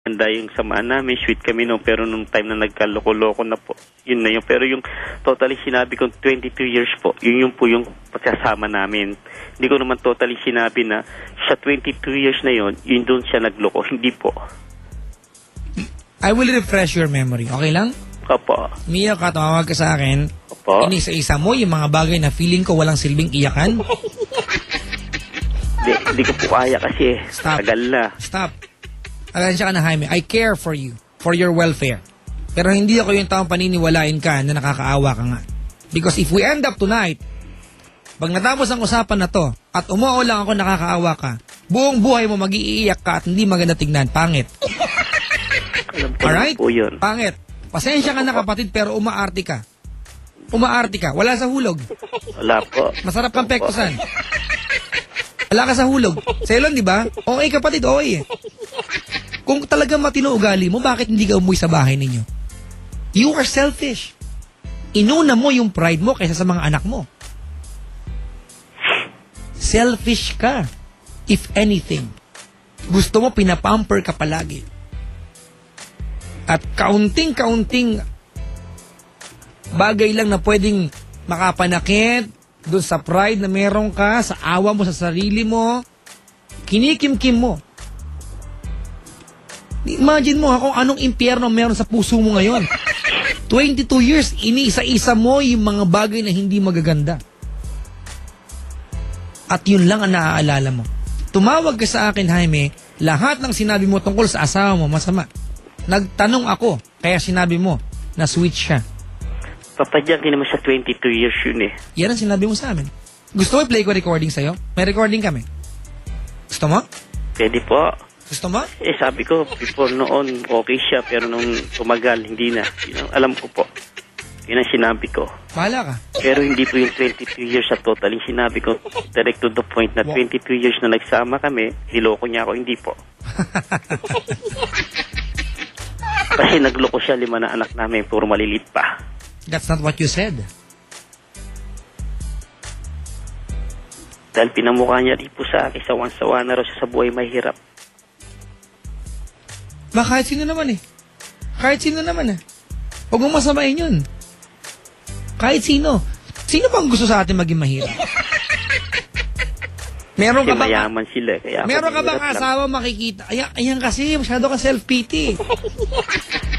Handa yung samaan namin, sweet kami no, pero nung time na nagkaloko-loko na po, yun na yun. Pero yung totally sinabi kong 22 years po, yun po yung pagkasama namin. Hindi ko naman totally sinabi na sa 22 years na yun doon siya nagloko. Hindi po. I will refresh your memory. Okay lang? Opo. Mia, tumawag ka sa akin. Opo. Inisa-isa mo yung mga bagay na feeling ko walang silbing iyakan. Hindi ko po kaya kasi. Stop. Tagal na. Stop. Agansya ka na, Jaime. I care for you. For your welfare. Pero hindi ako yung taong paniniwalain ka na nakakaawa ka nga. Because if we end up tonight, pag natapos ang usapan na to, at umuo lang ako nakakaawa ka, buong buhay mo mag-iiyak ka at hindi maganda tignan. Pangit. Alright? Po yun. Pangit. Pasensya ka na kapatid pero umaarti ka. Umaarti ka. Wala sa hulog. Wala po. Masarap kang pektosan. Wala ka sa hulog. Selon, di ba? Okay kapatid, okay eh. Kung talagang matino ugali mo, bakit hindi ka umuwi sa bahay ninyo? You are selfish. Inuna mo yung pride mo kaysa sa mga anak mo. Selfish ka. If anything. Gusto mo, pinapamper ka palagi. At kaunting-kaunting bagay lang na pwedeng makapanakit doon sa pride na meron ka, sa awa mo sa sarili mo, kinikim-kim mo. Imagine mo kung anong impyerno meron sa puso mo ngayon. 22 years, iniisa-isa mo yung mga bagay na hindi magaganda. At yun lang ang naaalala mo. Tumawag ka sa akin, Jaime, lahat ng sinabi mo tungkol sa asawa mo, masama. Nagtanong ako, kaya sinabi mo na sweet siya. Papadyak din naman sa 22 years yun eh. Yan ang sinabi mo sa amin. Gusto mo i-play ko recording sa'yo? May recording kami. Gusto mo? Pwede po. Gusto mo? Sabi ko, before noon, okay siya, pero nung tumagal, hindi na. Alam ko po. Yun ang sinabi ko. Bahala ka. Pero hindi po yung 22 years sa total. Yung sinabi ko, direct to the point na 22 years na nagsama kami, niloko niya ako, hindi po. Kasi nagloko siya, 5 na anak namin, puro malilit pa. That's not what you said. Dahil pinamukha niya rin po sa akin, sawan-sawa na raw siya sa buhay mahirap. Kahit sino naman eh. Kahit sino naman eh. Huwag mong masamain yun. Kahit sino. Sino bang gusto sa atin maging mahirap? Meron Kasi ka bang mayaman sila. Kaya meron ka bang asawa makikita? Ayan kasi, masyado ka self-pity.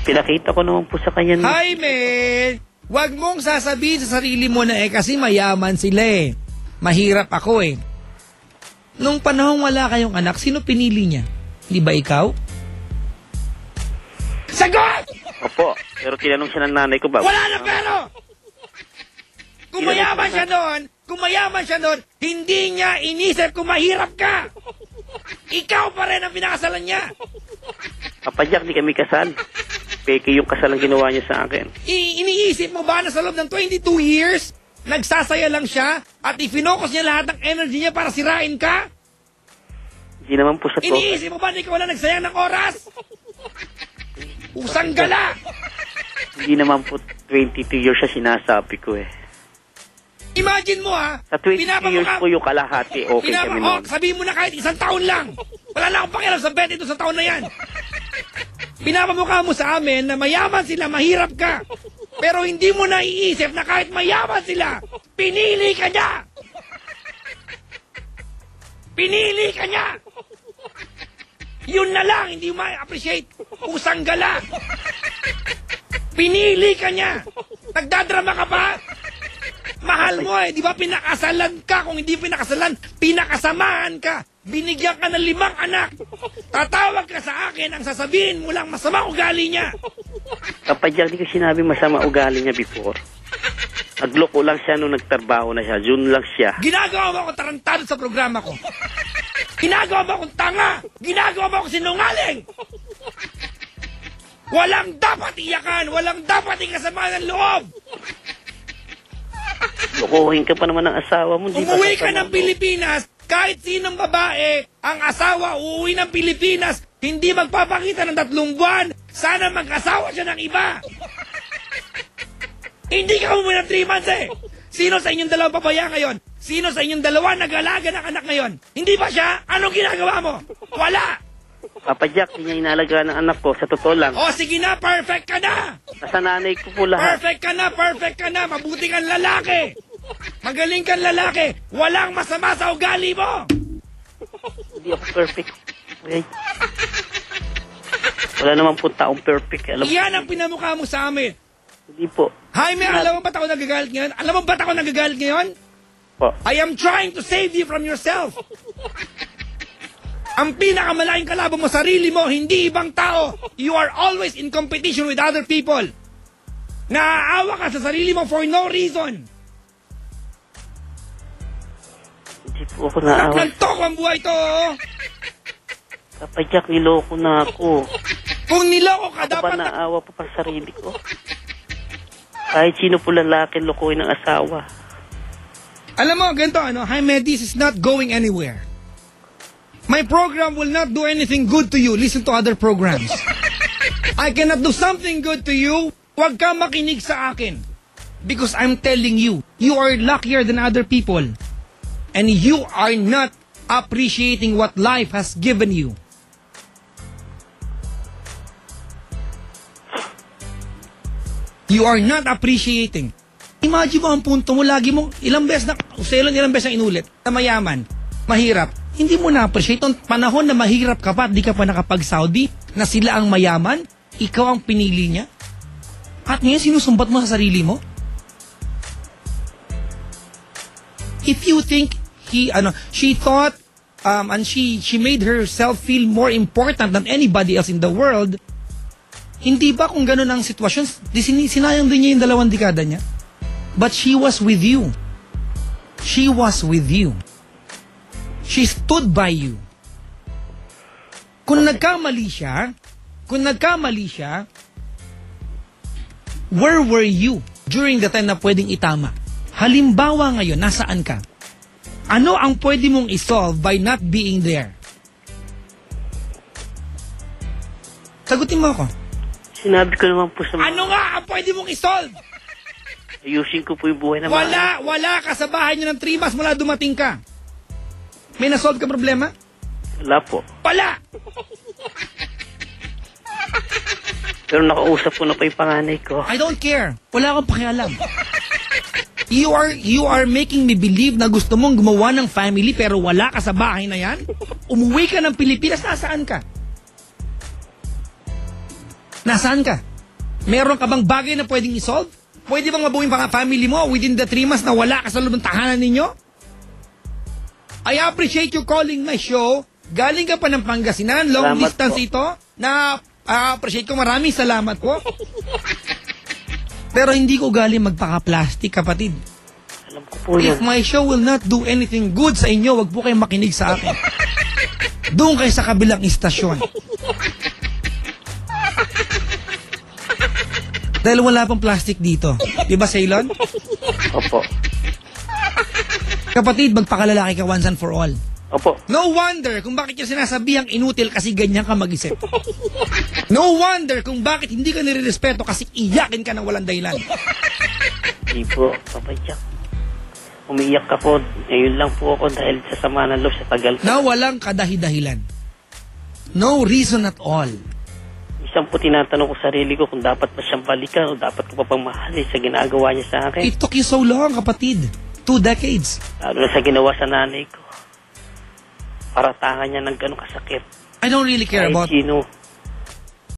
Pinakita ko naman po sa kanya. Jaime, wag mong sasabihin sa sarili mo na kasi mayaman sila eh. Mahirap ako eh. Nung panahong wala kayong anak, sino pinili niya? Di ba ikaw? Sagot! Opo, pero tinanong siya ng nanay ko ba? Wala na pero! Kung mayaman siya doon, hindi niya inisip kung mahirap ka. Ikaw pa rin ang pinakasalan niya. Papadyak, di kami kasal. Peke yung kasal ang ginawa niya sa akin. Iniisip mo ba na sa loob ng 22 years, nagsasaya lang siya at ifinocus niya lahat ng energy niya para sirain ka? Hindi naman po sa to. Iniisip mo ba na ikaw wala nagsayang ng oras? Usang gala! Hindi naman po 22 years siya sinasabi ko eh. Imagine mo ha, Sa 22 years po yung kalahati, okay kami noon. Sabihin mo na kahit 1 taon lang. Wala na akong pakialam sa 22 sa taon na yan. Pinapamukha mo sa amin na mayaman sila, mahirap ka. Pero hindi mo naiisip na kahit mayaman sila, pinili ka niya. Pinili ka niya. Yun na lang, hindi mo ma-appreciate. Usang gala. Pinili ka niya. Nagdadrama ka pa? Mahal mo eh, di ba pinakasalan ka? Kung hindi pinakasalan, pinakasamahan ka. Binigyan ka ng 5 anak. Tatawag ka sa akin, ang sasabihin mo lang masama ugali niya. Kapag di ko sinabi masama ugali niya before. Nagloko lang siya nung nagtrabaho na siya. June lang siya. Ginagawa mo akong tarantado sa programa ko. Ginagawa mo akong tanga. Ginagawa mo akong sinungaling. Walang dapat iyakan. Walang dapat ikasamaan ng loob. Lokohin ka pa naman ng asawa mo. Umuwi ka ng Pilipinas, kahit sinong babae, ang asawa uuwi ng Pilipinas, hindi magpapakita ng 3 buwan, sana mag-asawa siya ng iba. Hindi ka umuwi ng 3 months eh. Sino sa inyong 2 papaya ngayon? Sino sa inyong 2 nag-alaga ng anak ngayon? Hindi ba siya? Anong ginagawa mo? Wala! Papa Jack, hindi niya inalagaan ng anak ko. Sa totoo lang. O, sige na, perfect ka na! Nasa nanay ko po lahat. Perfect ka na! Mabuti kang lalaki! Magaling kang lalaki! Walang masama sa ugali mo! Hindi ako perfect. Okay. Wala naman po taong perfect. Alam Yan ang pinamukha mo sa amin. Hindi po. Jaime, alam mo ba't ako nagagalit ngayon? Alam mo ba't ako nagagalit ngayon? Po. I am trying to save you from yourself. Ang pinakamalaking kalaban mo, sarili mo, hindi ibang tao. You are always in competition with other people. Naaawa ka sa sarili mo for no reason. Hindi po ako naawa. Nagtoko ang buhay to. Papa Jack, niloko na ako. Kung niloko ka, Ako ba dapat... naawa pa sa sarili ko? Kahit sino po lalaki, lokohin ng asawa. Alam mo, ganito, Jaime, this is not going anywhere. My program will not do anything good to you. Listen to other programs. I cannot do something good to you. Huwag ka makinig sa akin. Because I'm telling you, you are luckier than other people. And you are not appreciating what life has given you. You are not appreciating. Imagine mo ang punto mo, lagi mo, ilang beses na inulit, na mayaman, mahirap. Hindi mo na-appreciate ang panahon na mahirap ka pa at di ka pa nakapag-Saudi, na sila ang mayaman, ikaw ang pinili niya. At ngayon, sinusumbat mo sa sarili mo? If you think she thought, and she made herself feel more important than anybody else in the world, hindi ba kung gano'n ang sitwasyon, sinayang din niya yung 2 dekada niya? But she was with you. She was with you. She stood by you. Kung nagkamali siya, where were you during the time na pwedeng itama? Halimbawa ngayon, nasaan ka? Ano ang pwede mong isolve by not being there? Sagutin mo ako. Sinabi ko naman po sa mga... Ano nga ang pwede mong isolve? Ayusin ko po yung buhay na Wala ka sa bahay niyo ng 3 months mula dumating ka. May nasolve ka problema? Wala po. Wala! Pero nakausap ko na pa yung panganay ko. I don't care. Wala akong pakialam. You are making me believe na gusto mong gumawa ng family pero wala ka sa bahay na yan? Umuwi ka ng Pilipinas, nasaan ka? Nasaan ka? Meron ka bang bagay na pwedeng isolve? Pwede bang mabuhay ang family mo within the 3 months na wala ka sa loob ng tahanan ninyo? I appreciate you calling my show. Galing ka pa ng Pangasinan, long Salamat distance po. ito. Appreciate ko, maraming salamat po. Pero hindi ko galing magpaka-plastic, kapatid. Alam ko po yun. If my show will not do anything good sa inyo, wag po kayong makinig sa akin. Doon kayo sa kabilang istasyon. Dahil wala pang plastic dito. Diba, Ceylon? Opo. Kapatid, magpakalalaki ka once and for all. Opo. No wonder kung bakit yung sinasabihang inutil kasi ganyan ka mag-isip. No wonder kung bakit hindi ka nire-respeto kasi iyakin ka ng walang dahilan. Hindi po, Papa Jack. Umiiyak ka po. Ngayon lang po ako dahil sa sama ng loob sa tagal ko. Na walang kadahi-dahilan. No reason at all. Isang po tinatanong ko sarili ko kung dapat ba siyang balikan o dapat ko pa pang mahalin sa ginagawa niya sa akin. It took you so long, kapatid. 2 decades. Lalo na sa ginawa sa nanay ko. Paratangan niya ng ganong kasakit. I don't really care Kahit about... sino.